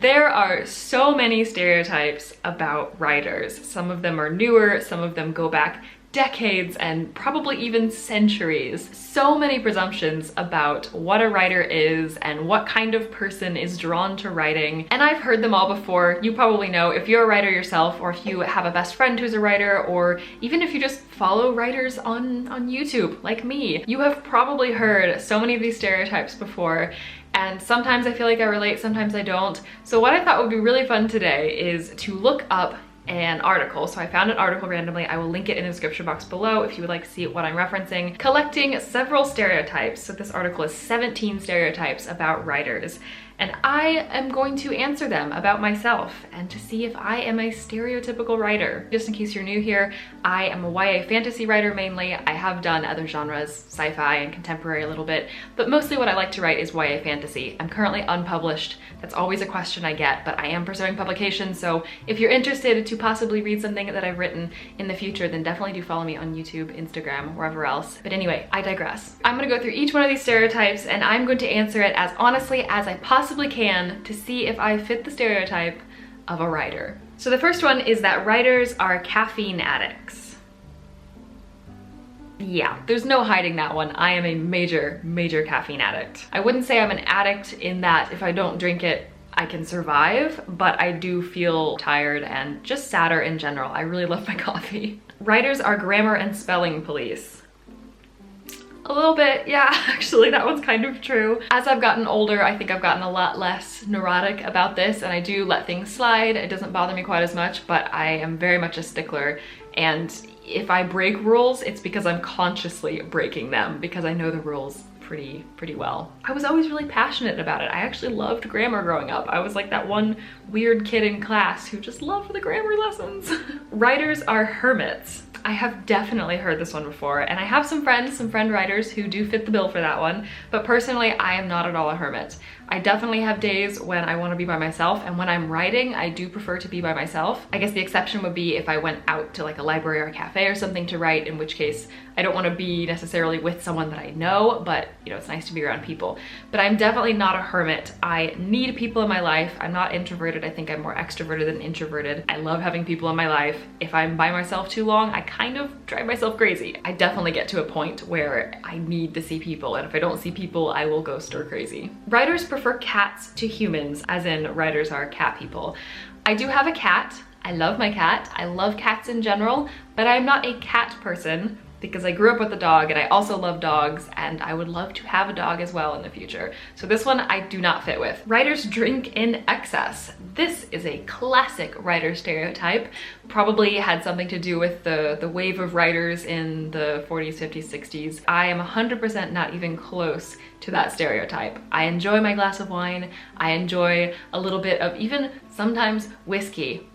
There are so many stereotypes about writers. Some of them are newer, some of them go back decades and probably even centuries. So many presumptions about what a writer is and what kind of person is drawn to writing. And I've heard them all before. You probably know if you're a writer yourself, or if you have a best friend who's a writer, or even if you just follow writers on YouTube like me, you have probably heard so many of these stereotypes before. And sometimes I feel like I relate, sometimes I don't. So what I thought would be really fun today is to look up an article. So I found an article randomly. I will link it in the description box below if you would like to see what I'm referencing, collecting several stereotypes. So this article is 17 stereotypes about writers. And I am going to answer them about myself and to see if I am a stereotypical writer. Just in case you're new here, I am a YA fantasy writer mainly. I have done other genres, sci-fi and contemporary a little bit, but mostly what I like to write is YA fantasy. I'm currently unpublished. That's always a question I get, but I am pursuing publication, so if you're interested to possibly read something that I've written in the future, then definitely do follow me on YouTube, Instagram, wherever else. But anyway, I digress. I'm gonna go through each one of these stereotypes and I'm going to answer it as honestly as I possibly can to see if I fit the stereotype of a writer. So the first one is that writers are caffeine addicts. Yeah, there's no hiding that one. I am a major caffeine addict. I wouldn't say I'm an addict in that if I don't drink it, I can survive, but I do feel tired and just sadder in general. I really love my coffee. Writers are grammar and spelling police. A little bit, yeah, actually that one's kind of true. As I've gotten older, I think I've gotten a lot less neurotic about this, and I do let things slide. It doesn't bother me quite as much, but I am very much a stickler. And if I break rules, it's because I'm consciously breaking them, because I know the rules pretty well. I was always really passionate about it. I actually loved grammar growing up. I was like that one weird kid in class who just loved the grammar lessons. Writers are hermits. I have definitely heard this one before, and I have some friend writers who do fit the bill for that one, but personally, I am not at all a hermit. I definitely have days when I want to be by myself, and when I'm writing, I do prefer to be by myself. I guess the exception would be if I went out to like a library or a cafe or something to write, in which case I don't want to be necessarily with someone that I know, but you know, it's nice to be around people. But I'm definitely not a hermit. I need people in my life. I'm not introverted. I think I'm more extroverted than introverted. I love having people in my life. If I'm by myself too long, I kind of drive myself crazy. I definitely get to a point where I need to see people, and if I don't see people, I will go stir crazy. Writers prefer cats to humans, as in writers are cat people. I do have a cat. I love my cat. I love cats in general, but I'm not a cat person because I grew up with a dog and I also love dogs, and I would love to have a dog as well in the future. So this one I do not fit with. Writers drink in excess. This is a classic writer stereotype. Probably had something to do with the wave of writers in the 40s, 50s, 60s. I am 100% not even close to that stereotype. I enjoy my glass of wine. I enjoy a little bit of even sometimes whiskey.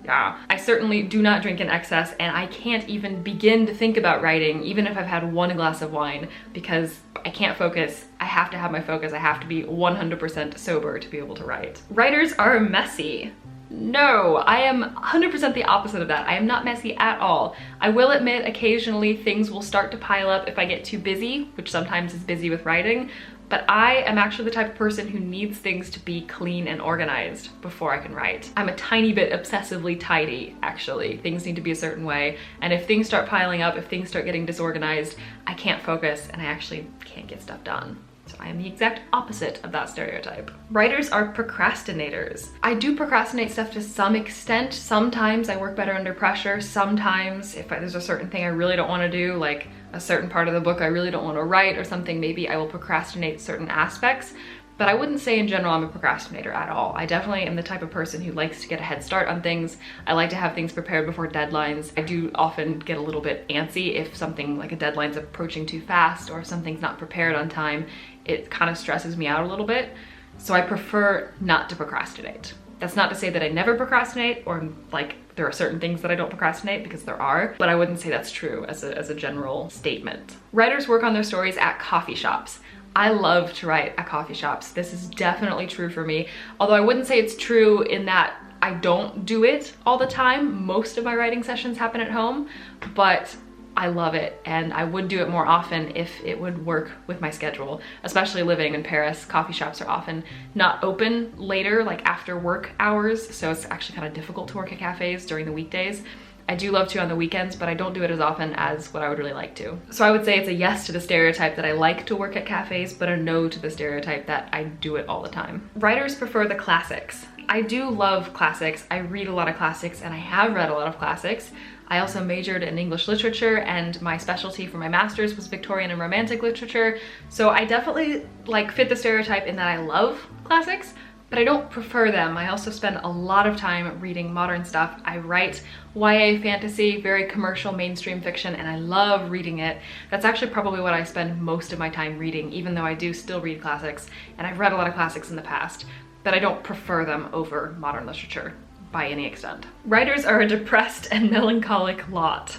Yeah, I certainly do not drink in excess, and I can't even begin to think about writing even if I've had one glass of wine, because I can't focus. I have to have my focus. I have to be 100% sober to be able to write. Writers are messy. No, I am 100% the opposite of that. I am not messy at all. I will admit occasionally things will start to pile up if I get too busy, which sometimes is busy with writing, but I am actually the type of person who needs things to be clean and organized before I can write. I'm a tiny bit obsessively tidy, actually. Things need to be a certain way, and if things start piling up, if things start getting disorganized, I can't focus and I actually can't get stuff done. So I am the exact opposite of that stereotype. Writers are procrastinators. I do procrastinate stuff to some extent. Sometimes I work better under pressure. Sometimes if there's a certain thing I really don't want to do, like a certain part of the book I really don't want to write or something, maybe I will procrastinate certain aspects. But I wouldn't say in general I'm a procrastinator at all. I definitely am the type of person who likes to get a head start on things. I like to have things prepared before deadlines. I do often get a little bit antsy if something like a deadline's approaching too fast, or if something's not prepared on time. It kind of stresses me out a little bit. So I prefer not to procrastinate. That's not to say that I never procrastinate, or like there are certain things that I don't procrastinate, because there are, but I wouldn't say that's true as a general statement. Writers work on their stories at coffee shops. I love to write at coffee shops. This is definitely true for me. Although I wouldn't say it's true in that I don't do it all the time. Most of my writing sessions happen at home, but I love it, and I would do it more often if it would work with my schedule. Especially living in Paris, coffee shops are often not open later, like after work hours, so it's actually kind of difficult to work at cafes during the weekdays. I do love to on the weekends, but I don't do it as often as what I would really like to. So I would say it's a yes to the stereotype that I like to work at cafes, but a no to the stereotype that I do it all the time. Writers prefer the classics. I do love classics. I read a lot of classics, and I have read a lot of classics. I also majored in English literature, and my specialty for my master's was Victorian and Romantic literature. So I definitely like fit the stereotype in that I love classics, but I don't prefer them. I also spend a lot of time reading modern stuff. I write YA fantasy, very commercial mainstream fiction, and I love reading it. That's actually probably what I spend most of my time reading, even though I do still read classics, and I've read a lot of classics in the past, but I don't prefer them over modern literature by any extent. Writers are a depressed and melancholic lot.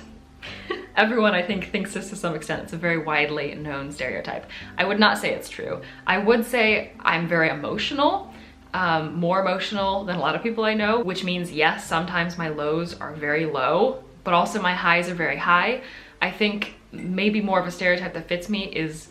Everyone, I think, thinks this to some extent. It's a very widely known stereotype. I would not say it's true. I would say I'm very emotional, more emotional than a lot of people I know, which means yes, sometimes my lows are very low, but also my highs are very high. I think maybe more of a stereotype that fits me is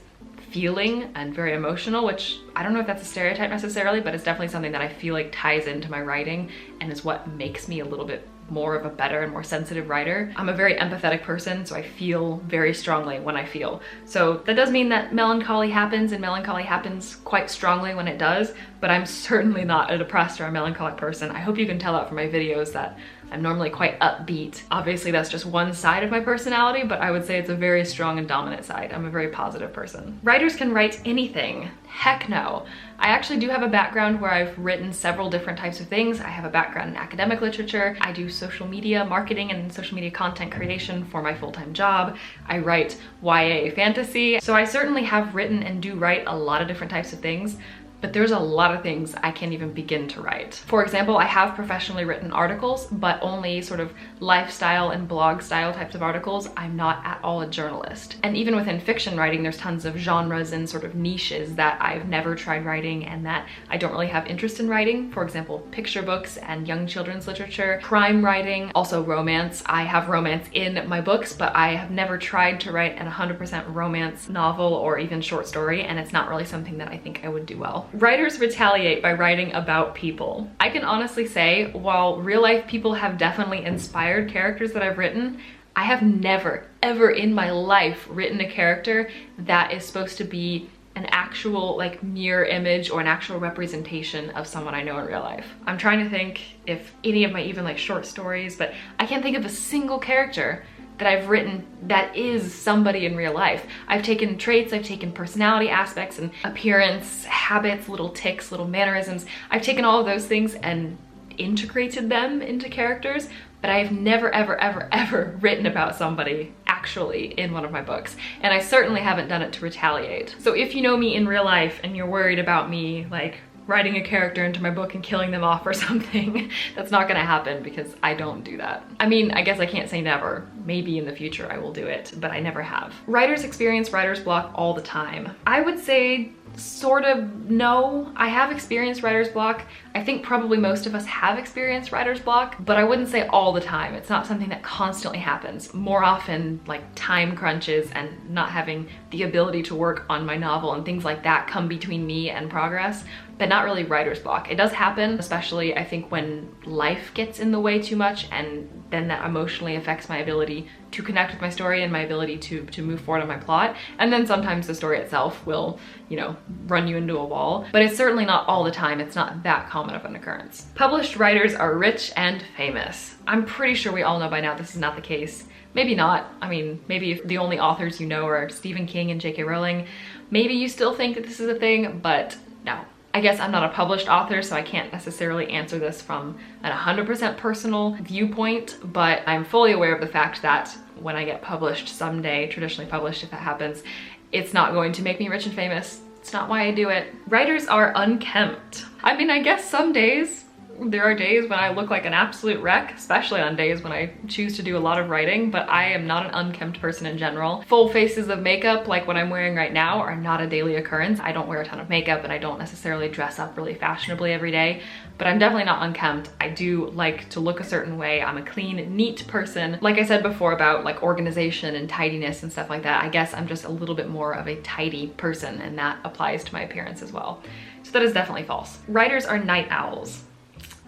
feeling and very emotional, which I don't know if that's a stereotype necessarily, but it's definitely something that I feel like ties into my writing and is what makes me a little bit more of a better and more sensitive writer. I'm a very empathetic person, so I feel very strongly when I feel. So that does mean that melancholy happens, and melancholy happens quite strongly when it does, but I'm certainly not a depressed or a melancholic person. I hope you can tell that from my videos that I'm normally quite upbeat. Obviously that's just one side of my personality, but I would say it's a very strong and dominant side. I'm a very positive person. Writers can write anything. Heck no. I actually do have a background where I've written several different types of things. I have a background in academic literature. I do social media marketing and social media content creation for my full-time job. I write YA fantasy. So I certainly have written and do write a lot of different types of things, but there's a lot of things I can't even begin to write. For example, I have professionally written articles, but only sort of lifestyle and blog style types of articles. I'm not at all a journalist. And even within fiction writing, there's tons of genres and sort of niches that I've never tried writing and that I don't really have interest in writing. For example, picture books and young children's literature, crime writing, also romance. I have romance in my books, but I have never tried to write an 100% romance novel or even short story, and it's not really something that I think I would do well. Writers retaliate by writing about people. I can honestly say, while real life people have definitely inspired characters that I've written, I have never, ever in my life written a character that is supposed to be an actual like mirror image or an actual representation of someone I know in real life. I'm trying to think if any of my even like short stories, but I can't think of a single character that I've written that is somebody in real life. I've taken traits, I've taken personality aspects and appearance, habits, little tics, little mannerisms. I've taken all of those things and integrated them into characters, but I have never, ever, ever, ever written about somebody actually in one of my books. And I certainly haven't done it to retaliate. So if you know me in real life and you're worried about me like writing a character into my book and killing them off or something, that's not gonna happen because I don't do that. I mean, I guess I can't say never. Maybe in the future I will do it, but I never have. Writers experience writer's block all the time. I would say sort of no. I have experienced writer's block. I think probably most of us have experienced writer's block, but I wouldn't say all the time. It's not something that constantly happens. More often, like time crunches and not having the ability to work on my novel and things like that come between me and progress, but not really writer's block. It does happen, especially I think when life gets in the way too much, and then that emotionally affects my ability to connect with my story and my ability to move forward on my plot. And then sometimes the story itself will, you know, run you into a wall, but it's certainly not all the time. It's not that common of an occurrence. Published writers are rich and famous. I'm pretty sure we all know by now this is not the case. Maybe not. I mean, maybe if the only authors you know are Stephen King and J.K. Rowling, maybe you still think that this is a thing, but no. I guess I'm not a published author, so I can't necessarily answer this from an 100% personal viewpoint, but I'm fully aware of the fact that when I get published someday, traditionally published if that happens, it's not going to make me rich and famous. It's not why I do it. Writers are unkempt. I mean, I guess some days There are days when I look like an absolute wreck, especially on days when I choose to do a lot of writing, but I am not an unkempt person in general. Full faces of makeup, like what I'm wearing right now, are not a daily occurrence. I don't wear a ton of makeup and I don't necessarily dress up really fashionably every day, but I'm definitely not unkempt. I do like to look a certain way. I'm a clean, neat person. Like I said before about like organization and tidiness and stuff like that, I guess I'm just a little bit more of a tidy person, and that applies to my appearance as well. So that is definitely false. Writers are night owls.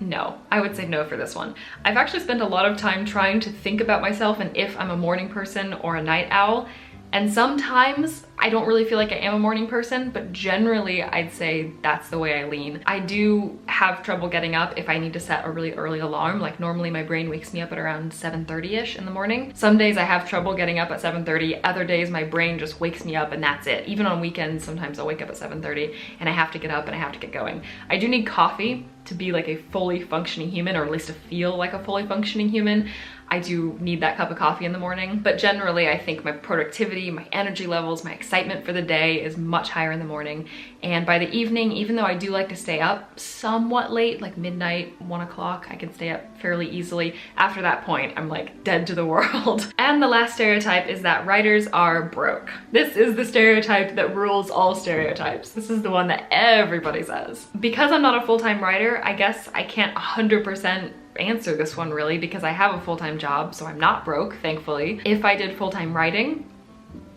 No, I would say no for this one. I've actually spent a lot of time trying to think about myself and if I'm a morning person or a night owl. And sometimes I don't really feel like I am a morning person, but generally I'd say that's the way I lean. I do have trouble getting up if I need to set a really early alarm. Like normally my brain wakes me up at around 7:30ish in the morning. Some days I have trouble getting up at 7:30. Other days my brain just wakes me up and that's it. Even on weekends, sometimes I'll wake up at 7:30 and I have to get up and I have to get going. I do need coffee to be like a fully functioning human, or at least to feel like a fully functioning human. I do need that cup of coffee in the morning, but generally I think my productivity, my energy levels, my excitement for the day is much higher in the morning. And by the evening, even though I do like to stay up somewhat late, like midnight, 1 o'clock, I can stay up fairly easily. After that point, I'm like dead to the world. And the last stereotype is that writers are broke. This is the stereotype that rules all stereotypes. This is the one that everybody says. Because I'm not a full-time writer, I guess I can't 100% answer this one really, because I have a full-time job, so I'm not broke, thankfully. If I did full-time writing,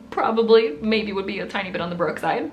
probably maybe would be a tiny bit on the broke side.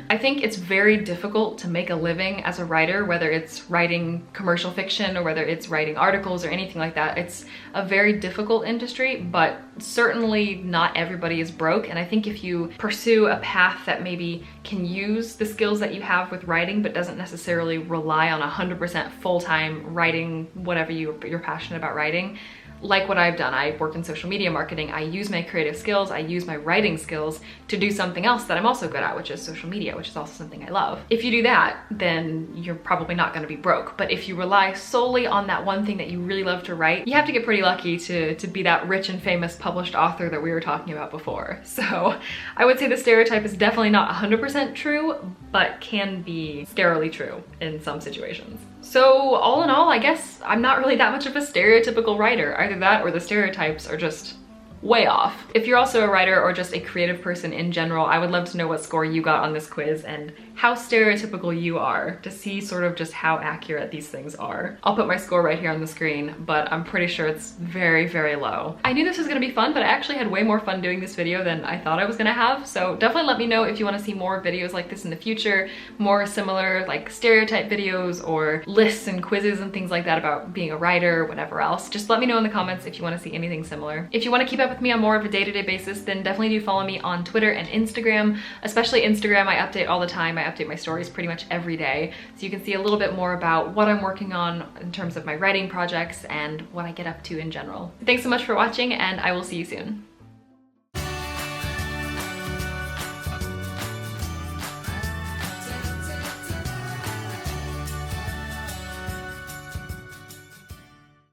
I think it's very difficult to make a living as a writer, whether it's writing commercial fiction or whether it's writing articles or anything like that. It's a very difficult industry, but certainly not everybody is broke. And I think if you pursue a path that maybe can use the skills that you have with writing, but doesn't necessarily rely on 100% full-time writing, whatever you're passionate about writing, like what I've done. I work in social media marketing. I use my creative skills, I use my writing skills to do something else that I'm also good at, which is social media, which is also something I love. If you do that, then you're probably not gonna be broke. But if you rely solely on that one thing that you really love to write, you have to get pretty lucky to be that rich and famous published author that we were talking about before. So I would say the stereotype is definitely not 100% true, but can be scarily true in some situations. So all in all, I guess I'm not really that much of a stereotypical writer. Either that or the stereotypes are just way off. If you're also a writer or just a creative person in general, I would love to know what score you got on this quiz and how stereotypical you are, to see sort of just how accurate these things are. I'll put my score right here on the screen, but I'm pretty sure it's very, very low. I knew this was gonna be fun, but I actually had way more fun doing this video than I thought I was gonna have, so definitely let me know if you wanna see more videos like this in the future, more similar like stereotype videos or lists and quizzes and things like that about being a writer, whatever else. Just let me know in the comments if you wanna see anything similar. If you wanna keep up with me on more of a day-to-day basis, then definitely do follow me on Twitter and Instagram, especially Instagram. I update all the time. I update my stories pretty much every day, so you can see a little bit more about what I'm working on in terms of my writing projects and what I get up to in general. Thanks so much for watching, and I will see you soon.